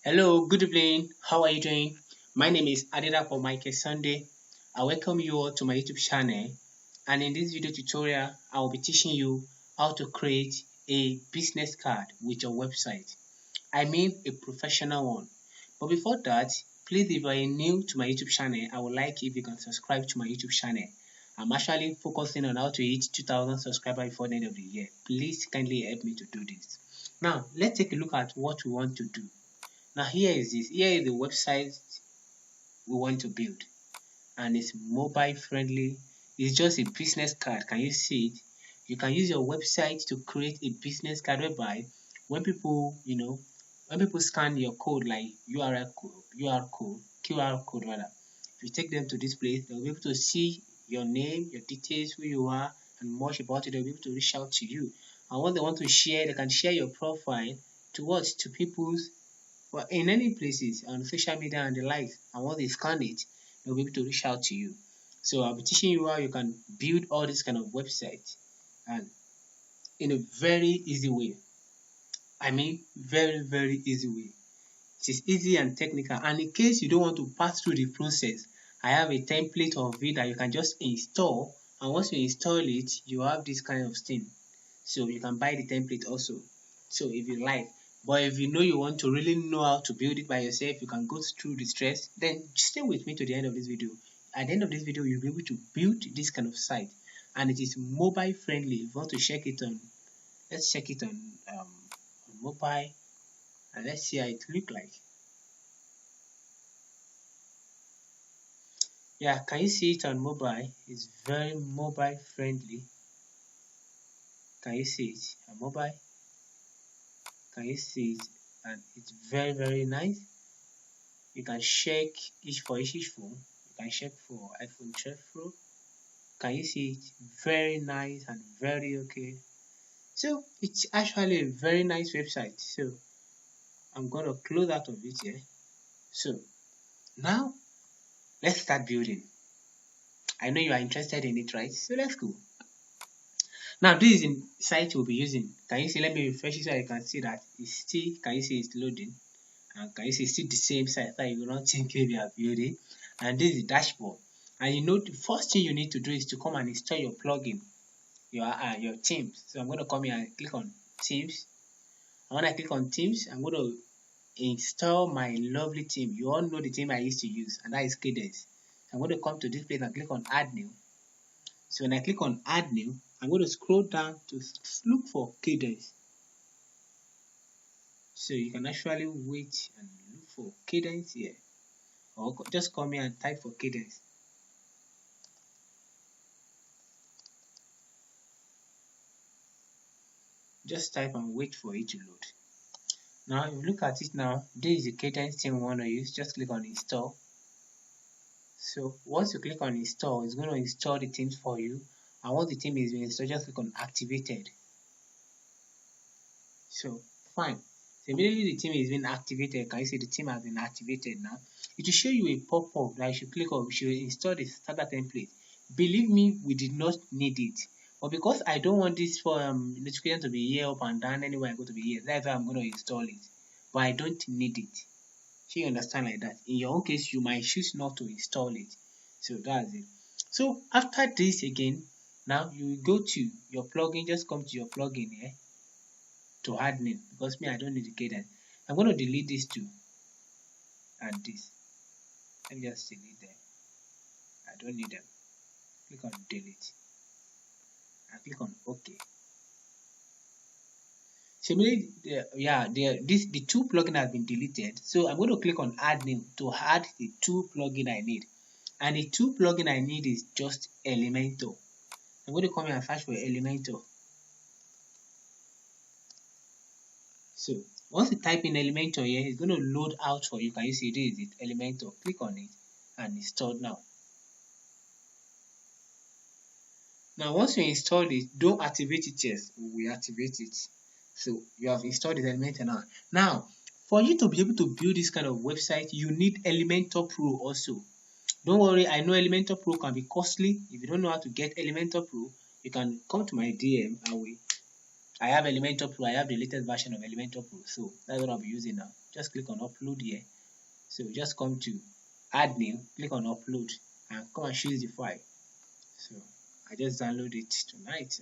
Hello, good evening. How are you doing? My name is Adedapo Michael Sunday. I welcome you all to my YouTube channel. And in this video tutorial, I will be teaching you how to create a business card with your website. I mean a professional one. But before that, please if you are new to my YouTube channel, I would like if you can subscribe to my YouTube channel. I'm actually focusing on how to hit 2,000 subscribers before the end of the year. Please kindly help me to do this. Now, let's take a look at what we want to do. Now here is the website we want to build, and it's mobile friendly. It's just a business card. Can you see it? You can use your website to create a business card whereby when people, when people scan your code like QR code rather, if you take them to this place, they'll be able to see your name, your details, who you are, and much about it. They'll be able to reach out to you. And what they want to share, they can share your profile to what? To people's but in any places on social media and the likes, and once they scan it, they'll be able to reach out to you. So I'll be teaching you how you can build all this kind of websites and in a very easy way. I mean very easy way. It is easy and technical, and in case you don't want to pass through the process, I have a template of it that you can just install, and once you install it, you have this kind of thing. So you can buy the template also. So if you like, but if you know you want to really know how to build it by yourself, you can go through the stress, then stay with me to the end of this video. At the end of this video, you'll be able to build this kind of site, and it is mobile friendly. If you want to check it on, let's check it on mobile, and let's see how it look like. Yeah, can you see it on mobile? It's very mobile friendly. Can you see it on mobile? Can you see it? And it's very nice. You can check each phone. You can check for iPhone 12 Pro. Can you see it? Very nice and very okay. So it's actually a very nice website. So I'm gonna close out of it here. So now let's start building. I know you are interested in it, right? So let's go. Now this is the site we'll be using. Can you see? Let me refresh it so you can see that it's still. Can you see it's loading? And can you see it's still the same site that you will not think we are building? And this is the dashboard. And you know the first thing you need to do is to come and install your plugin, your themes. So I'm going to come here and click on themes. And when I click on themes, I'm going to install my lovely theme. You all know the theme I used to use, and that is Cadence. I'm going to come to this place and click on add new. So when I click on add new, I'm going to scroll down to look for Cadence. So you can actually wait and look for Cadence here, or just come here and type for Cadence. Just type and wait for it to load. Now if you look at it now, this is the Cadence theme we want to use. Just click on install. So once you click on install, it's going to install the themes for you, and once the theme is installed, just click on activated. So fine. So immediately the theme is being activated. Can you see the theme has been activated now? It will show you a pop-up that you should click on. We should install the starter template. Believe me, we did not need it. But because I don't want this for notification to be here up and down anywhere I go to be here, that's why I'm going to install it. But I don't need it. So you understand like that. In your own case, you might choose not to install it. So that's it. So after this again, now you go to your plugin. Just come to your plugin here to add name, because me I don't need the Cadence. I'm going to delete these two and this. Let me just delete them. I don't need them. Click on delete and click on OK. Similarly, the two plugins have been deleted. So I'm going to click on add new to add the two plugin I need. And the two plugin I need is just Elementor. I'm going to come here and search for Elementor. So once you type in Elementor here, it's going to load out for you. Can you see this is it? Elementor. Click on it and install now. Now once you install it, don't activate it yet. We activate it. So you have installed the Elementor now. Now, for you to be able to build this kind of website, you need Elementor Pro also. Don't worry, I know Elementor Pro can be costly. If you don't know how to get Elementor Pro, you can come to my DM. I have Elementor Pro. I have the latest version of Elementor Pro. So that's what I'll be using now. just click on upload here. So just come to add new, click on upload, and come and choose the file. So I just download it tonight.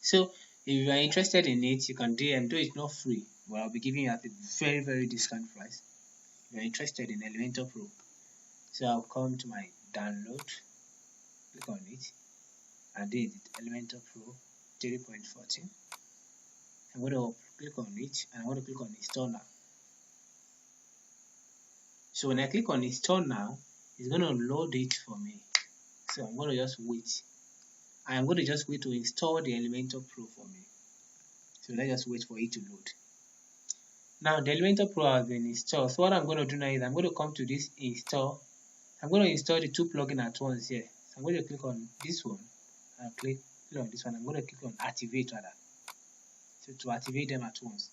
So if you are interested in it, you can DM, though it's not free, but I'll be giving you at a very discount price. If you're interested in Elementor Pro, so I'll come to my download, click on it, and this is Elementor Pro 3.14. I'm going to click on it, and I want to click on install now. So when I click on install now, it's going to load it for me. So I'm going to just wait. I'm going to just wait to install the Elementor Pro for me. So let's just wait for it to load. Now the Elementor Pro has been installed. So what I'm going to do now is I'm going to come to this install. I'm going to install the 2 plugins at once here. So I'm going to click on this one and click on this one. I'm going to click on activate rather. So to activate them at once.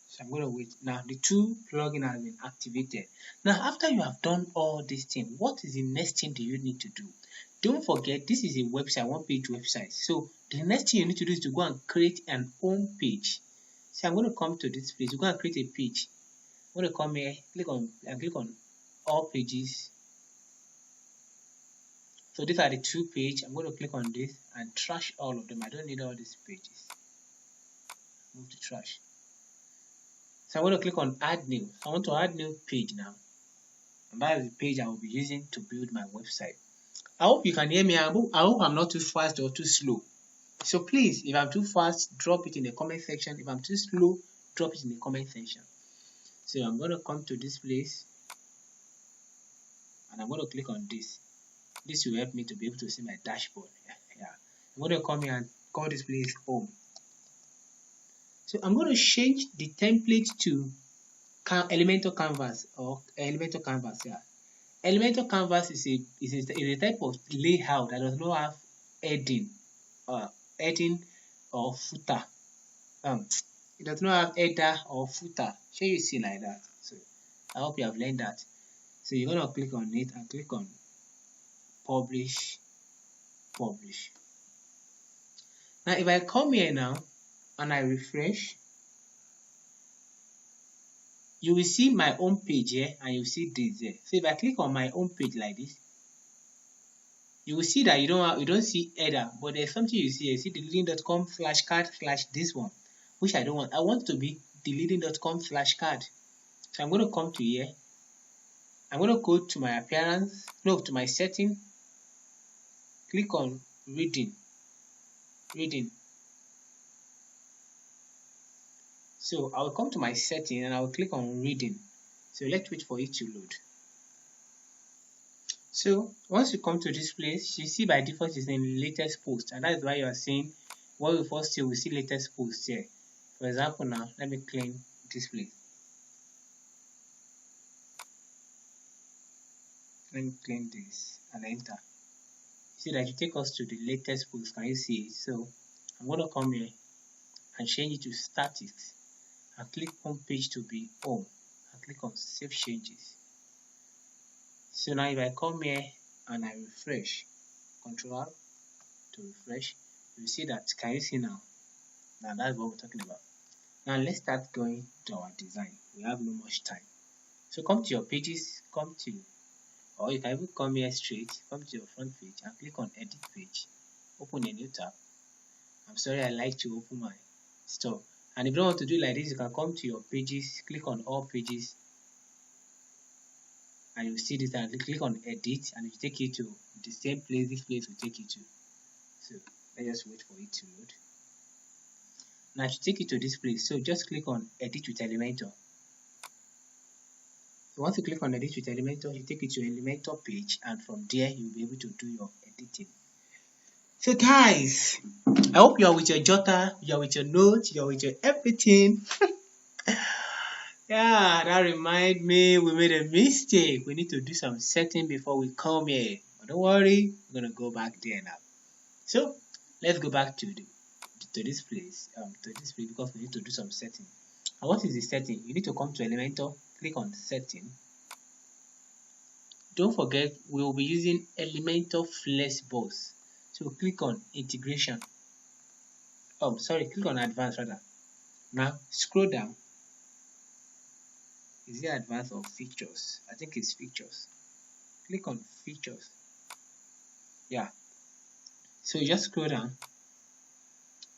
So I'm going to wait. Now the 2 plugins have been activated. Now after you have done all these things, what is the next thing that you need to do? Don't forget, this is a website, one-page website. So the next thing you need to do is to go and create an home page. So I'm going to come to this place. We're going to create a page. I'm going to come here, click on all pages. So these are the 2 pages. I'm going to click on this and trash all of them. I don't need all these pages. Move to trash. So I'm going to click on add new. So I want to add new page now. And that is the page I will be using to build my website. I hope you can hear me. I hope I'm not too fast or too slow. So please, if I'm too fast, drop it in the comment section. If I'm too slow, drop it in the comment section. So I'm going to come to this place and I'm going to click on this. This will help me to be able to see my dashboard. Yeah. I'm going to come here and call this place home. So I'm going to change the template to Elementor Canvas or Elementor Canvas. Yeah. Elementor Canvas is a type of layout that does not have heading or footer. It does not have header or footer. Shall you see like that? So I hope you have learned that. So you're gonna click on it and click on publish. Now if I come here now and I refresh, you will see my home page here and you will see this here. So if I click on my home page like this, you will see that you don't see header, but there's something you see here. You see dleading.com/card/this one, which I don't want. I want to be dleading.com/card. So I'm going to come to here. I'm going to go to my appearance, to my setting. Click on reading. So I will come to my setting and I will click on reading. So let's wait for it to load. So once you come to this place, you see by default it's in latest post, and that is why you are seeing what we first see, we see latest post here. For example, now let me claim this place. Let me claim this and enter. See that you take us to the latest post. Can you see it? So I'm going to come here and change it to static and click home page to be home and click on save changes. So now if I come here and I refresh, Control to refresh, you see that, can you see now? Now that's what we're talking about. Now let's start going to our design. We have no much time. So come to your pages, or you can even come here straight, come to your front page and click on edit page. Open a new tab. I'm sorry, I like to open my store. And if you don't want to do it like this, you can come to your pages, click on all pages, and you see this and click on edit, and it will take you to the same place. This place will take you to. So let's just wait for it to load. Now to take you to this place, so just click on edit with Elementor. So once you click on edit with Elementor, you take you to Elementor page, and from there you'll be able to do your editing. So guys, I hope you are with your jotter, you are with your notes, you are with your everything. Yeah, that reminds me, we made a mistake. We need to do some setting before we come here. But don't worry, we're gonna go back there now. So let's go back to this place, because we need to do some setting. And what is the setting? You need to come to Elementor, click on setting. Don't forget, we will be using Elementor Flex Boss. So click on integration. Click on advanced rather. Now scroll down Is it advanced or features? I think it's features. Click on features. Yeah. So you just scroll down.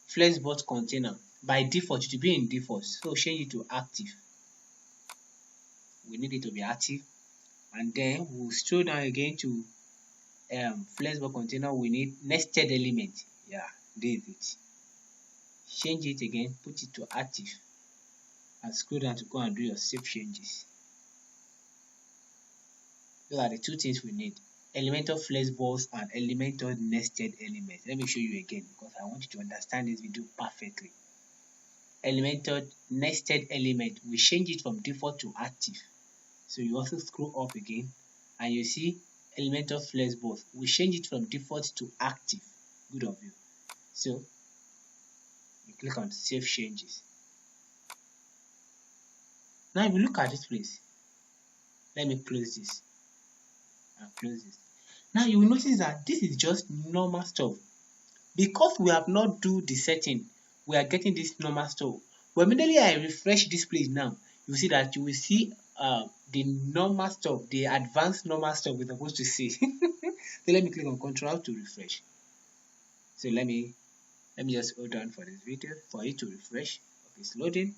Flexbox container. By default, it will be in default. So change it to active. We need it to be active. And then we'll scroll down again to Flexbox container. We need nested element. Yeah, this is it. Change it again, put it to active. And scroll down to go and do your save changes. Those are the two things we need. Elementor flexbox and Elementor nested element. Let me show you again because I want you to understand this video perfectly. Elementor nested element, we change it from default to active. So you also scroll up again and you see Elementor flexbox. We change it from default to active. Good of you. So you click on save changes. Now if you look at this place, let me close this and close this. Now you will notice that this is just normal stuff. Because we have not do the setting, we are getting this normal stuff. But immediately I refresh this place now, you see that you will see the normal stuff, the advanced normal stuff we're supposed to see. So let me click on Control to refresh. So let me just hold on for this video for it to refresh. Okay, it's loading.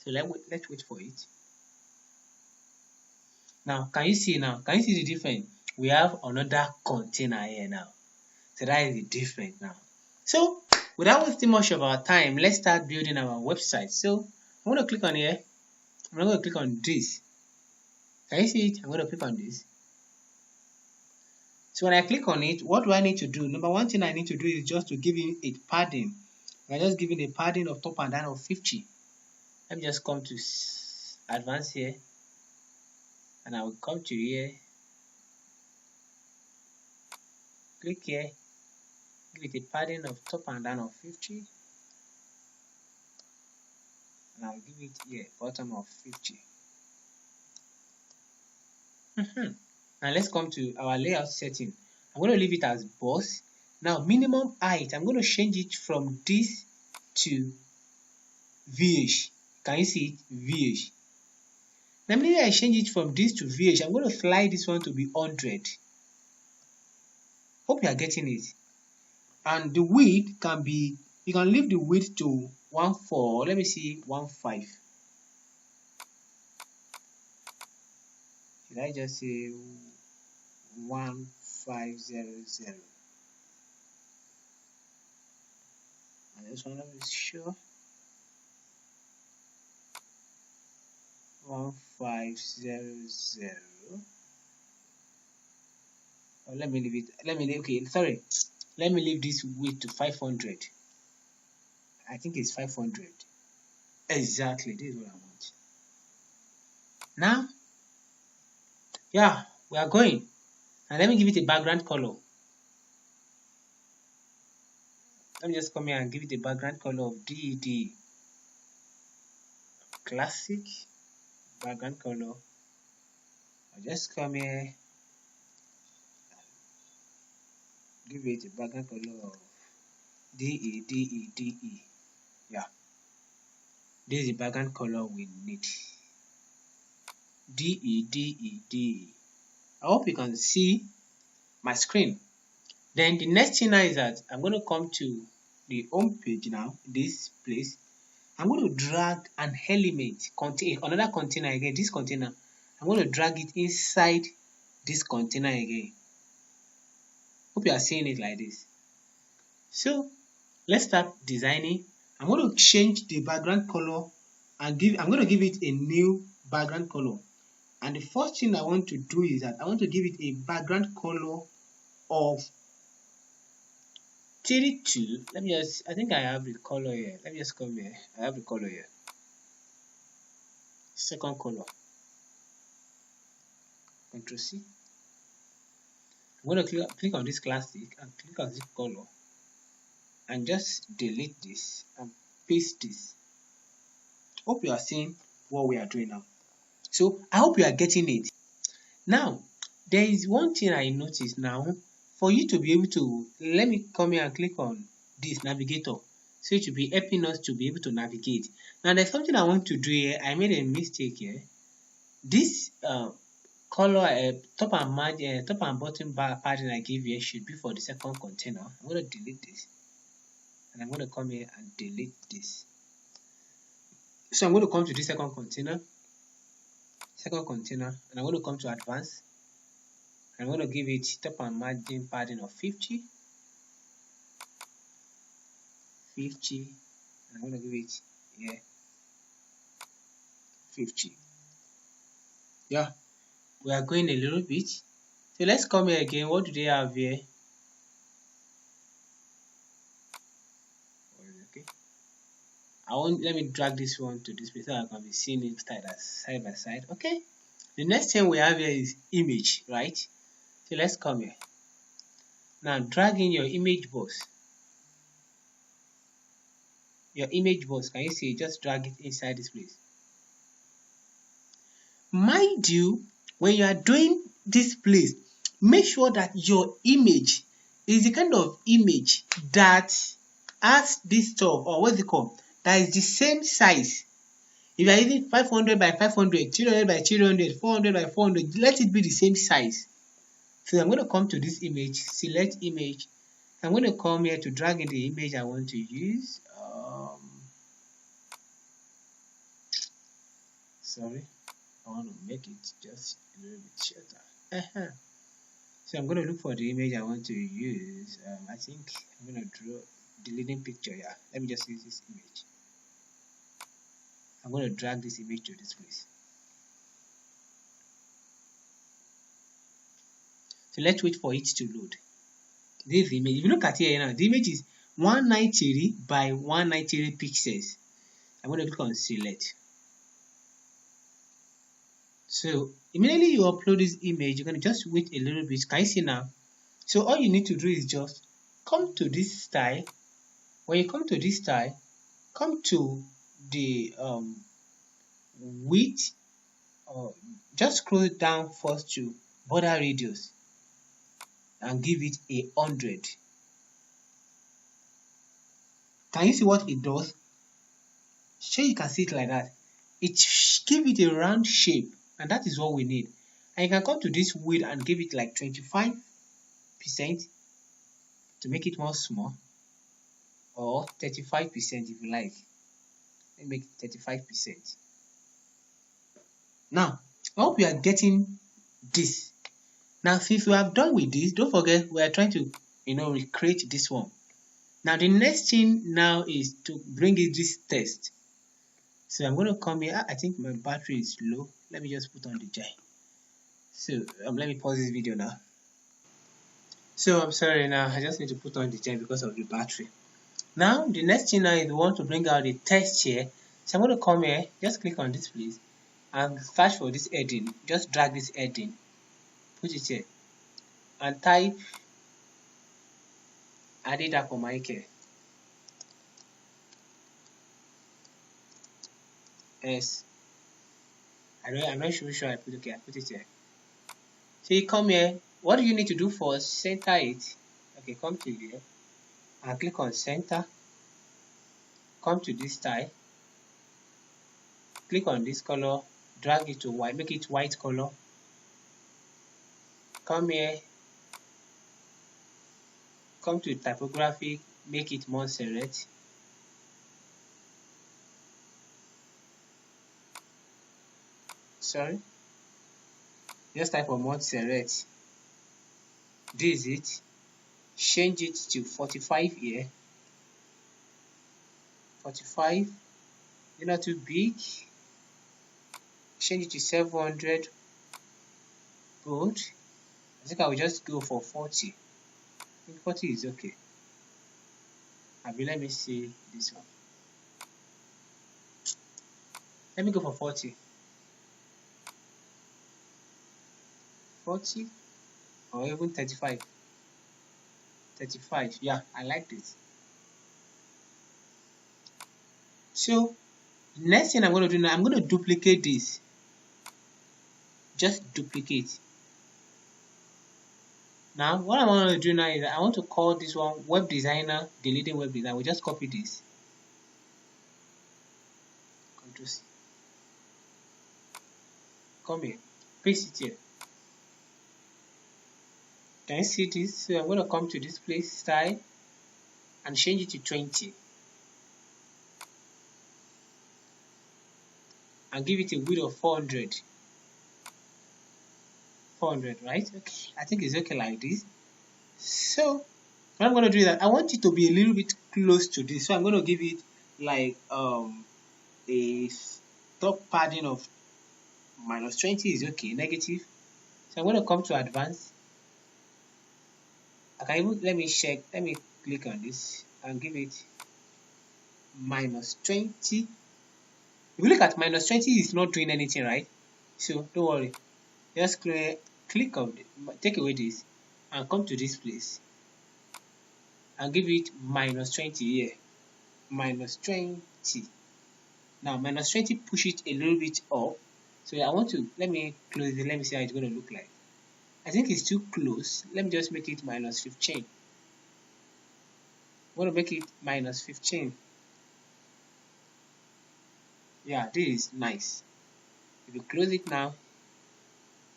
So let's wait for it. Now, can you see the difference? We have another container here now. So that is the difference now. So, without wasting much of our time, let's start building our website. So, I'm going to click on here. I'm going to click on this. Can you see it? I'm going to click on this. So, when I click on it, what do I need to do? Number one thing I need to do is just to give it a padding. I'm just giving a padding of top and down of 50. Let me just come to advanced here. And I will come to here, click here, give it a padding of top and down of 50, and I'll give it here bottom of 50. And let's come to our layout setting. I'm going to leave it as boss. Now minimum height, I'm going to change it from this to VH. Can you see it? VH. Now, maybe I change it from this to VH. I'm going to slide this one to be 100. Hope you are getting it. And the width can be, you can leave the width to 1.4. Let me see, 1.5. Should I just say 1500? And this one is sure. 1500. Oh, let me leave it. Let me leave this width to 500. I think it's 500. Exactly, this is what I want. Now, yeah, we are going. And let me give it a background color. Let me just come here and give it a background color of DED. Classic. Background color. I'll just come here, give it a background color of DE. Yeah, this is the background color we need. DE. I hope you can see my screen. Then the next thing now is that I'm going to come to the home page now, this place. I'm going to drag an element, another container again, this container. I'm going to drag it inside this container again. Hope you are seeing it like this. So let's start designing. I'm going to change the background color and I'm going to give it a new background color. And the first thing I want to do is that I want to give it a background color of 32. Let me just, I think I have the color here. Let me just come here. I have the color here. Second color. Control C. I'm going to click on this classic and click on this color and just delete this and paste this. Hope you are seeing what we are doing now. So I hope you are getting it. Now, there is one thing I noticed now. For you to be able to, let me come here and click on this navigator. So it will be helping us to be able to navigate. Now there's something I want to do here. I made a mistake here. This color top and bottom bar pattern I gave here should be for the second container. I'm going to delete this, and I'm going to come here and delete this. So I'm going to come to this second container, and I'm going to come to advanced. I'm going to give it top and margin padding of 50, and I'm going to give it here 50. Yeah, we are going a little bit. So let's come here again. What do they have here? Okay. Let me drag this one to this place so I can be seeing it side by side. Okay. The next thing we have here is image, right? So let's come here. Now drag in your image box. Your image box, can you see? Just drag it inside this place. Mind you, when you are doing this place, make sure that your image is the kind of image that has this stuff, or what's it called, that is the same size. If you are using 500 by 500, 300 by 300, 400 by 400, let it be the same size. So I'm going to come to this image, select image. I'm going to come here to drag in the image I want to use. Sorry, I want to make it just a little bit shorter. So I'm going to look for the image I want to use. I think I'm going to draw the leading picture. Yeah, let me just use this image. I'm going to drag this image to this place. So let's wait for it to load. This image, if you look at here now, the image is 193 by 193 pixels. I'm going to click on select. So immediately you upload this image, you're going to just wait a little bit. Can you see now? So all you need to do is just come to this style. When you come to this style, come to the width, or just scroll it down first to border radius and give it 100. Can you see what it does? Sure, you can see it like that. It give it a round shape, and that is what we need. And you can come to this width and give it like 25% to make it more small, or 35% if you like. Let me make it 35%. Now, I hope you are getting this. Now, since we have done with this, don't forget we are trying to, recreate this one. Now, the next thing now is to bring in this test. So I'm going to come here. I think my battery is low. Let me just put on the jar. So let me pause this video now. So I'm sorry now. I just need to put on the jar because of the battery. Now, the next thing now is we want to bring out the text here. So I'm going to come here. Just click on this place and search for this heading. Just drag this heading. Put it here. And type Adida for Michael. Yes. I'm not sure I put it here. I put it here. So you come here. What do you need to do first? Center it. Okay, come to here and click on center. Come to this style. Click on this color. Drag it to white. Make it white color. Come here. Come to typography. Make it more select. Sorry. Just type on mod select. This is it. Change it to 45 here. 45. You're not too big. Change it to 700 bold. I think I will just go for 40. I think 40 is okay. Let me see this one. Let me go for 40. 40 or even 35. 35, yeah, I like this. So next thing I'm going to do now, I'm going to duplicate this. Just duplicate. Now what I want to do now is I want to call this one web designer, deleting web design. We just copy this. Just come here, paste it here. Can you see this? So I'm going to come to this place, style, and change it to 20. And give it a width of 400. 400, right? Okay, I think it's okay like this. So what I'm going to do is that I want it to be a little bit close to this. So I'm going to give it like a top padding of -20 is okay, negative. So I'm going to come to advanced. I can even, let me click on this and give it -20. If you look at -20, it's not doing anything, right? So don't worry. Just click on it, take away this, and come to this place and give it -20 here. -20. Now -20 push it a little bit up. So I want to, let me close it, let me see how it's going to look like. I think it's too close. Let me just make it -15. I'm going to make it -15. Yeah, this is nice. If you close it now,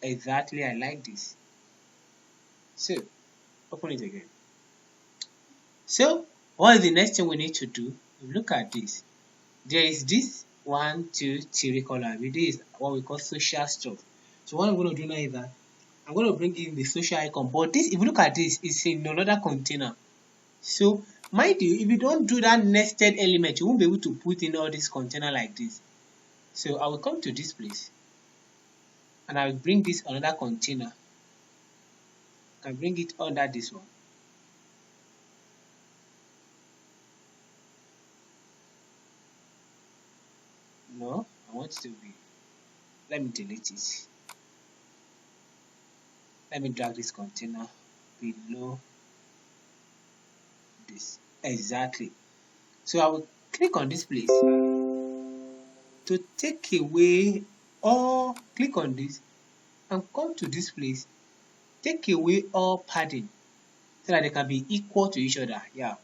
exactly, I like this. So open it again. So what is the next thing we need to do? Look at this. There is this 1, 2, 3 color. This is what we call social stuff. So what I'm going to do now is that I'm going to bring in the social icon. But this, if you look at this, it's in another container. So mind you, if you don't do that nested element, you won't be able to put in all this container like this. So I will come to this place and I will bring this another container. I can bring it under this one. No, I want it to be. Let me delete it. Let me drag this container below this. Exactly. So I will click on this place to take away, or click on this and come to this place, take away all padding so that they can be equal to each other. Yeah.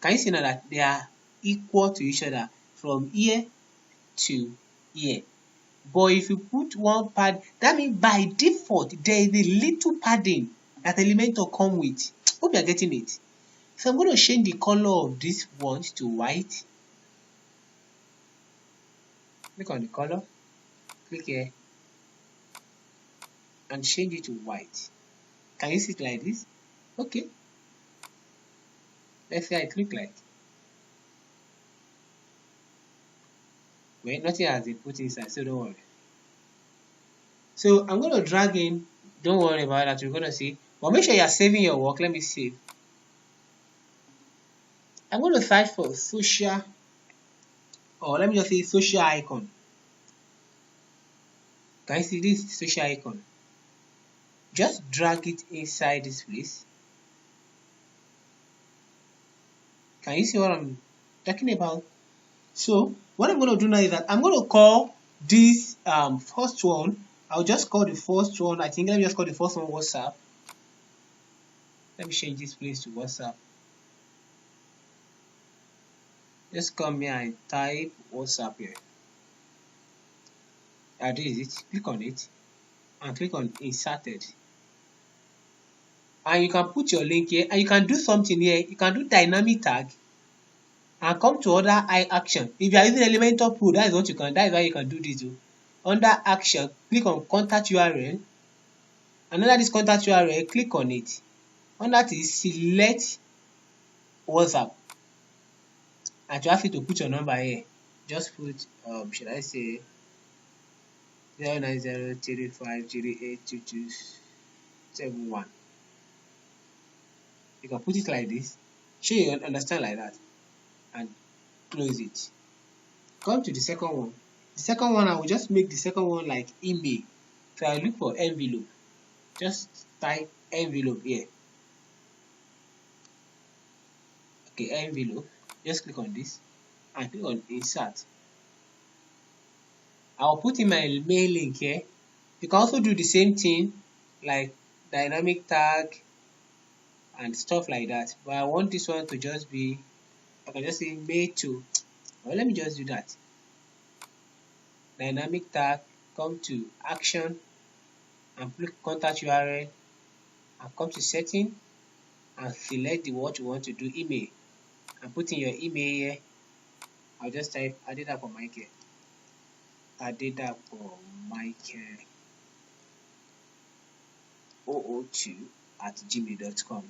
Can you see now that they are equal to each other from here to here? But if you put one pad, that means by default there is a little padding that Elementor come with. Hope you are getting it. So I'm going to change the color of this one to white. Click on the color, click here and change it to white. Can you see it like this? Okay. Let's see how it looks like. Well, nothing has been put inside, so don't worry. So I'm going to drag in. Don't worry about that. You're going to see. But make sure you are saving your work. Let me save. I'm going to search for social, or let me just say social icon. Can you see this social icon? Just drag it inside this place. Can you see what I'm talking about? So what I'm going to do now is that I'm going to call this first one. I'll just call the first one. I think let me just call the first one WhatsApp. Let me change this place to WhatsApp. Just come here and type WhatsApp here. This is it. Click on it and click on inserted. And you can put your link here and you can do something here. You can do dynamic tag and come to other action. If you are using Elementor Pro, that is what you can. That is why you can do this. Under action, click on contact URL. And under this contact URL, click on it. Under this, select WhatsApp. And you have to put your number here. Just put should I say 09035082271. You can put it like this. Sure you understand like that. And close it. Come to the second one. The second one, I will just make the second one like email. So I look for envelope. Just type envelope here. Okay, envelope. Just click on this and click on insert. I'll put in my mail link here. You can also do the same thing like dynamic tag and stuff like that. But I want this one to just be, I can just say mail to. Well, let me just do that. dynamic tag, come to action and click contact URL and come to setting and select the what you want to do, email, and put in your email here. I'll just type Adedapo Michael, Adedapo Michael 002@gmail.com.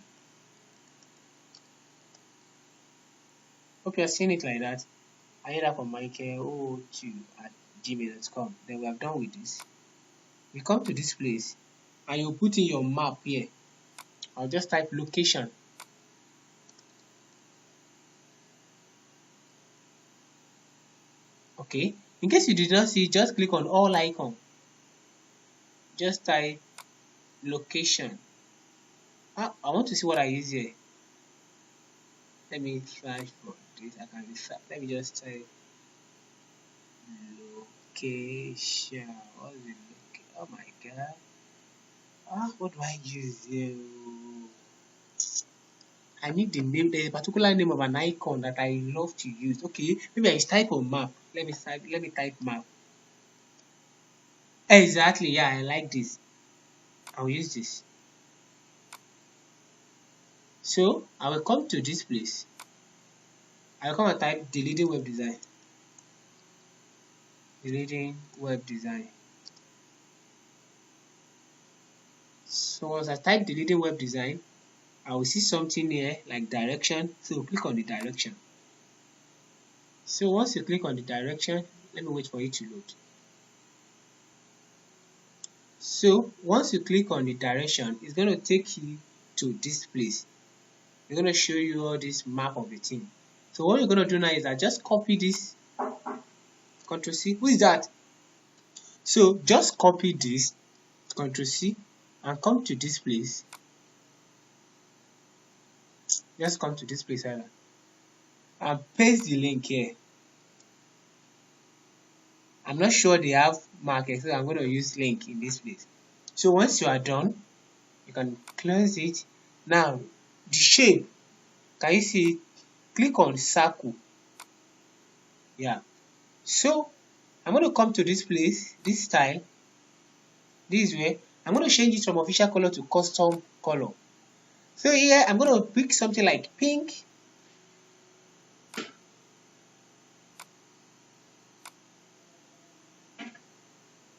Hope you are seeing it like that. Adedapo Michael 002@gmail.com. Then we are done with this. You come to this place and you put in your map here. I'll just type location. Okay, in case you did not see, just click on all icon. Just type location. I want to see what I use here. Let me search for this. I can research. Let me just type location. What is it? Oh my god. What do I use here? I need the name. There's a particular name of an icon that I love to use. Okay, maybe I type on map. Let me type map. Exactly, yeah, I like this. I'll use this. So I will come to this place. I will come and type Dleading web design. Dleading web design. So once I type Dleading web design, I will see something here like direction. So click on the direction. So once you click on the direction, let me wait for it to load. So once you click on the direction, it's going to take you to this place. It's going to show you all this map of the thing. So what you're going to do now is I just copy this. Ctrl C. Who is that? So just copy this. Ctrl C and come to this place. Just come to this place here and paste the link here. I'm not sure they have market, so I'm going to use link in this place. So once you are done, you can close it. Now the shape, can you see it? Click on circle. Yeah. So I'm going to come to this place, this style, this way. I'm going to change it from official color to custom color. So here I'm going to pick something like pink.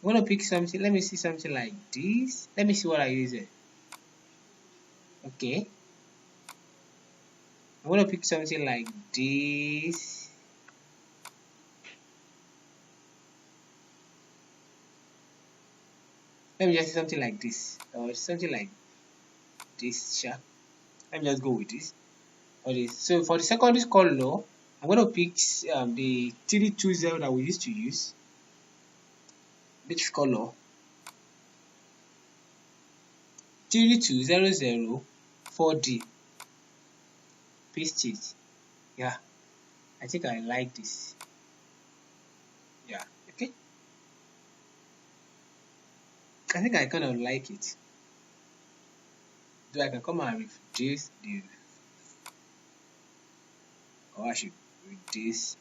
I'm going to pick something, let me see something like this. Let me see what I use it. Okay. I'm going to pick something like this. Let me just see something like this. Or something like this. Sure. Let me just go with this. For this. So for the secondary color, I'm going to pick the 320 that we used to use. This color 3200 4D. Paste it. Yeah, I think I like this. Yeah, okay. I think I kind of like it. So I can come and reduce the, or I should reduce.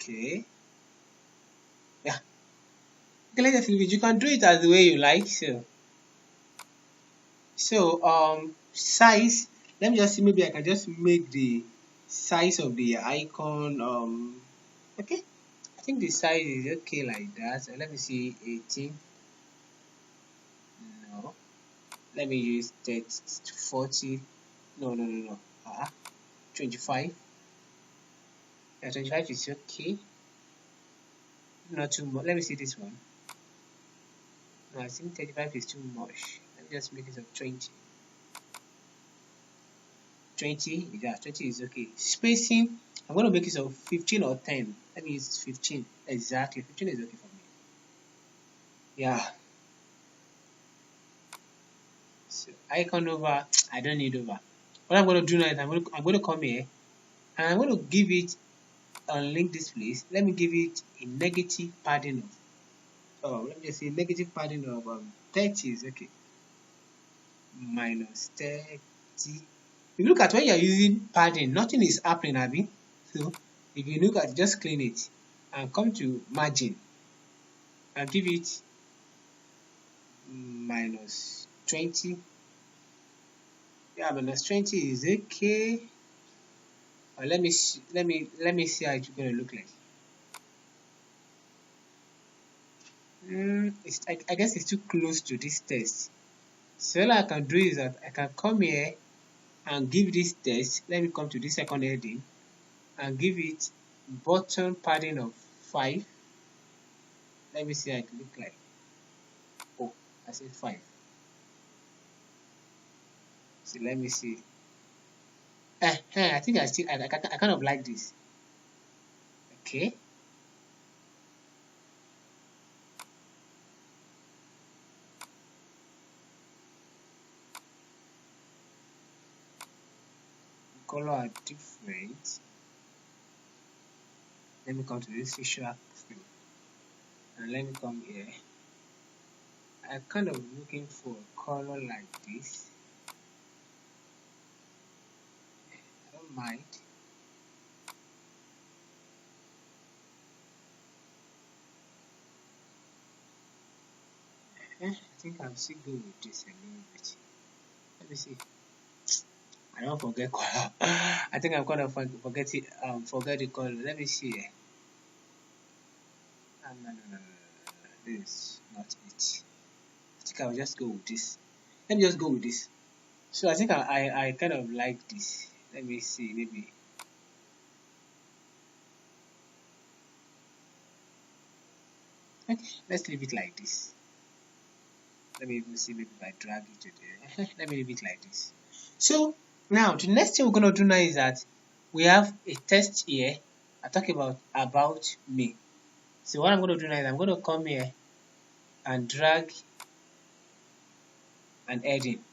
Okay. Yeah. Okay, let's just leave it. You can do it as the way you like. So size. Let me just see. Maybe I can just make the size of the icon. Okay. I think the size is okay like that. So let me see 18. No. Let me use text 40. No. 25. Yeah, 25 is okay. Not too much. Let me see this one. No, I think 35 is too much. Let me just make it a 20. 20, yeah, 20 is okay. Spacing, I'm going to make it a 15 or 10. Let me use 15. Exactly, 15 is okay for me. Yeah. So icon over, I don't need over. What I'm going to do now is I'm going to come here and I'm going to give it unlink this place. Let me give it a negative padding of, let me just say negative padding of 30 is okay. Minus 30. If you look at when you're using padding, nothing is happening, Abby. So If you look at, just clean it and come to margin and give it minus 20. Yeah, minus 20 is okay. Let me see, let me see how it's gonna look like. I guess it's too close to this test. So all I can do is that I can come here and give this test. Let me come to this second heading and give it button padding of 5. Let me see how it look like. Oh, I said 5. So let me see. I think I kind of like this. Okay. Color are different. Let me come to this visual field and let me come here. I'm kind of looking for a color like this. I don't mind. I think I'm still good with this a little bit. Let me see. I don't forget color. I think I'm gonna forget it. Forget the color. Let me see. No. This is not it. I think I'll just go with this. Let me just go with this. So I think I kind of like this. Let me see. Maybe. Okay, let's leave it like this. Let me even see, maybe if I drag it to there. Let me leave it like this. So now the next thing we're gonna do now is that we have a test here. I talk about me. So what I'm gonna do now is I'm gonna come here and drag an heading.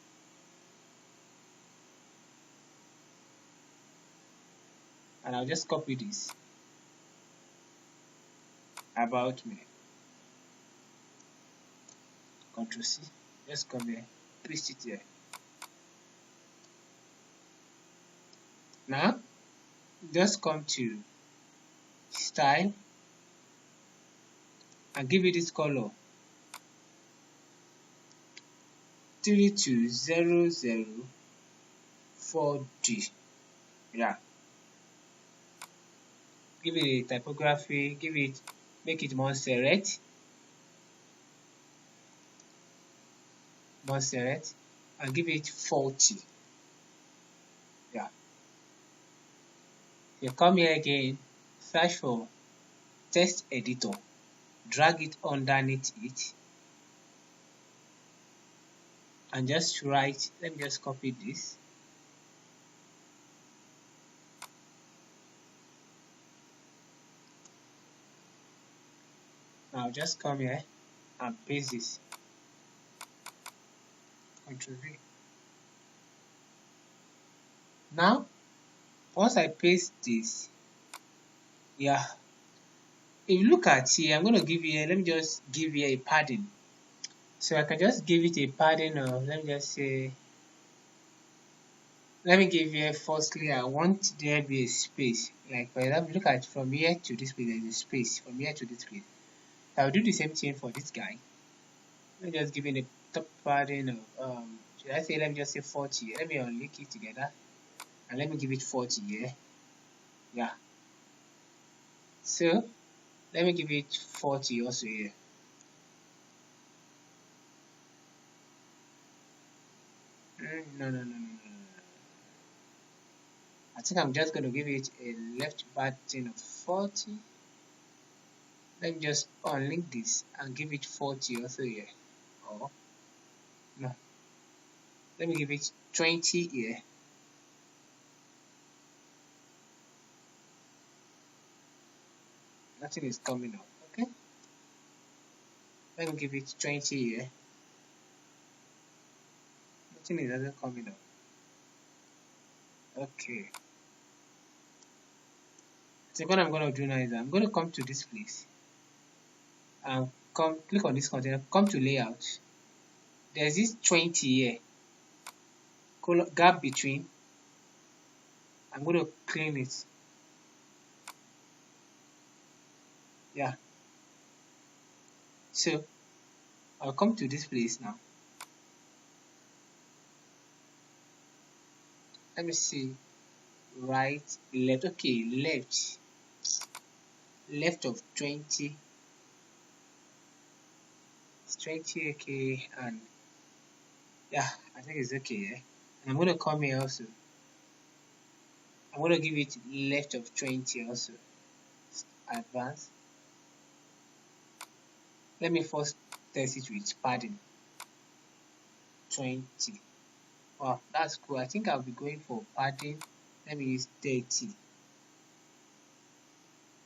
And I'll just copy this about me. Ctrl C. Just come here, paste it here. Now just come to style and give it this color 32004D. Yeah. Give it a typography, make it more serif, and give it 40. Yeah. You come here again, search for text editor, drag it underneath it, and just write. Let me just copy this. Now just come here and paste this. Ctrl V. Now, once I paste this, yeah, if you look at here, I'm going to give you, let me just give you a padding. So I can just give it a padding of, let me just say, let me give you, firstly, I want there to be a space. Like, for example, look at from here to this place, there's a space. From here to this place. I'll do the same thing for this guy. Let me just give it a top padding of, should I say, let me just say 40. Let me unlink it together. And let me give it 40 here. Yeah. So, let me give it 40 also here. No. I think I'm just going to give it a left button of 40. Let me just unlink this and give it 40 also here. Oh, no. Let me give it 20 here. Nothing is coming up. Okay. Let me give it 20 here. Nothing is also coming up. Okay. So what I'm going to do now is I'm going to come to this place and click on this container, come to layout. There's this 20 here, gap between. I'm going to clean it. Yeah. So I'll come to this place now. Let me see. Right, left. Okay, left of 20. It's 20. Okay, and yeah, I think it's okay. Yeah? And I'm gonna come here also. I'm gonna give it left of 20 also. Advance. Let me first test it with padding. 20. Wow, that's cool. I think I'll be going for padding. Let me use 30.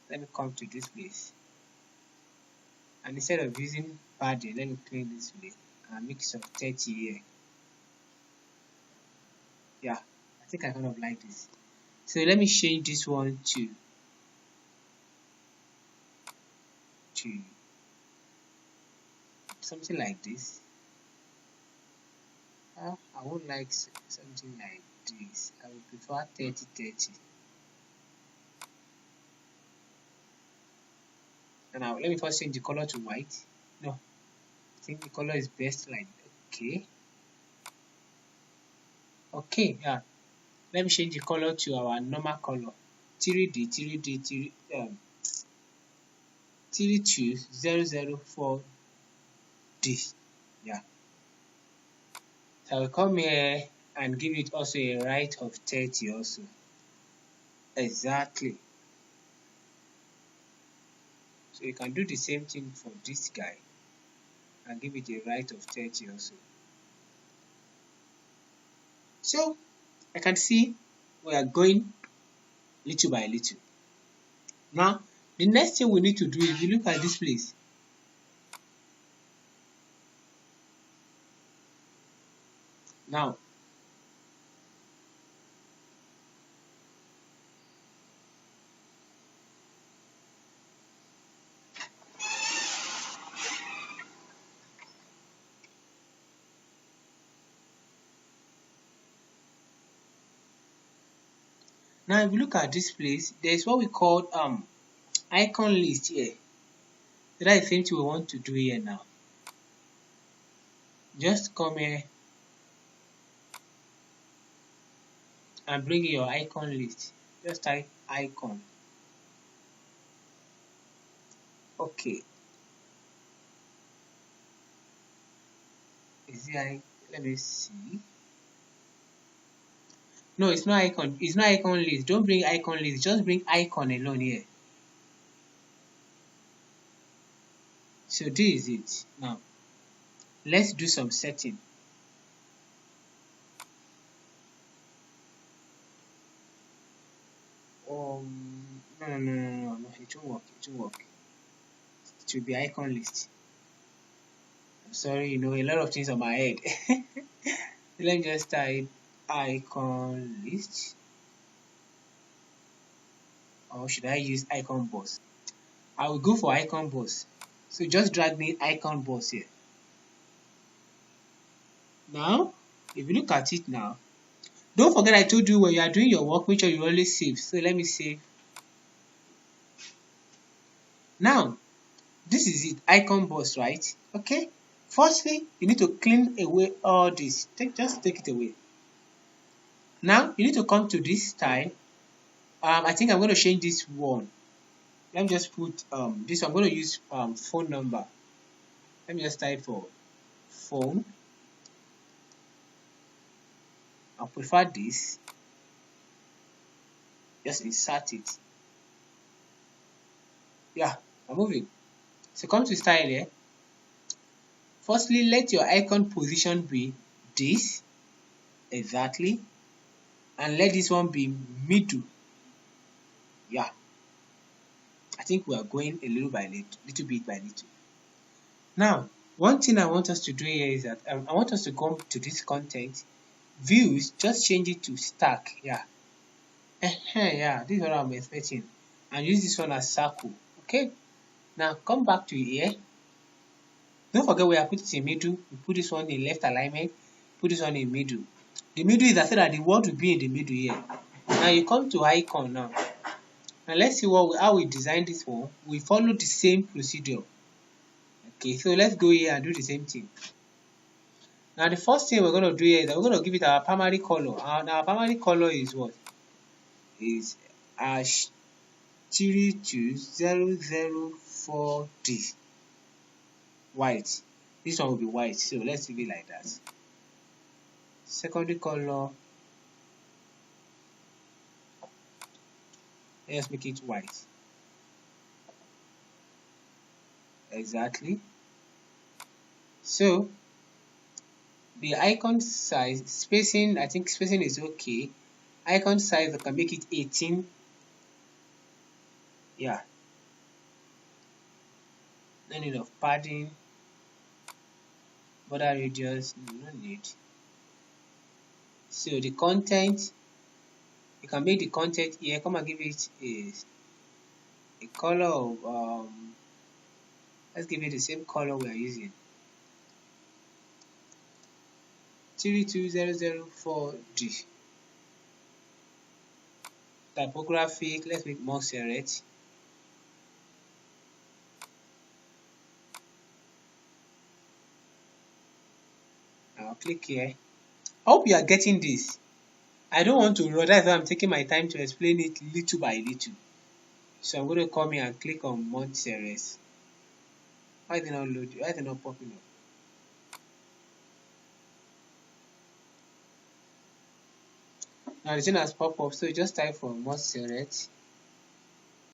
Let me come to this place. And instead of using padding, let me clean this way. A mix of 30 here. Yeah, I think I kind of like this. So let me change this one to something like this. I would like something like this. I would prefer 30-30. And now let me first change the color to white. No, I think the color is best like okay. Okay, yeah. Let me change the color to our normal color. 32004D. Yeah. So I will come here and give it also a right of 30 also. Exactly. So you can do the same thing for this guy and give it a right of 30 also. So I can see we are going little by little. Now the next thing we need to do is we look at this place. Now if you look at this place, there is what we call icon list here. So that is the same thing we want to do here now. Just come here and bring your icon list. Just type icon. Okay. Is it let me see. No, it's not icon. It's not icon list. Don't bring icon list. Just bring icon alone here. So this is it. Now, let's do some setting. No. It won't work. It won't work. It will be icon list. I'm sorry, a lot of things on my head. Let me just type icon list. Or should I use icon boss? I will go for icon boss. So just drag me icon boss here. Now, if you look at it now, don't forget I told you when you are doing your work, make sure you always save. So let me save. Now, this is it, icon boss, right? Okay. Firstly, you need to clean away all this. Just take it away. Now, you need to come to this style. I think I'm going to change this one. Let me just put this one. I'm going to use phone number. Let me just type for phone. I'll prefer this. Just insert it. Yeah, I'm moving. So come to style here. Firstly, let your icon position be this. Exactly. And let this one be middle. Yeah. I think we are going a little bit by little. Now, one thing I want us to do here is that I want us to come to this content. Views, just change it to stack. Yeah. Yeah, this is what I'm expecting. And use this one as circle. Okay. Now come back to here. Don't forget we are put it in middle. We put this one in left alignment. Put this one in middle. The middle is so that the word will be in the middle here. Now you come to icon now. Now let's see how we design this one. We follow the same procedure. Okay, so let's go here and do the same thing. Now the first thing we're going to do here is that we're going to give it our primary color. And our primary color is what? Is ash 32004D. White. This one will be white, so let's leave it like that. Secondary color, let's make it white. Exactly. So the icon size, spacing, I think spacing is okay. Icon size, I can make it 18. Yeah. No need of padding. Border radius, no need. So the content, you can make the content here. Come and give it a color of let's give it the same color we are using. 32004D. Typographic, let's make more serif. I'll click here. I hope you are getting this. I don't want to rush, that's why I'm taking my time to explain it little by little. So I'm going to come here and click on mod series. Why is it not loading? Why is it not popping up? Now the thing has popped up, so you just type for mod series.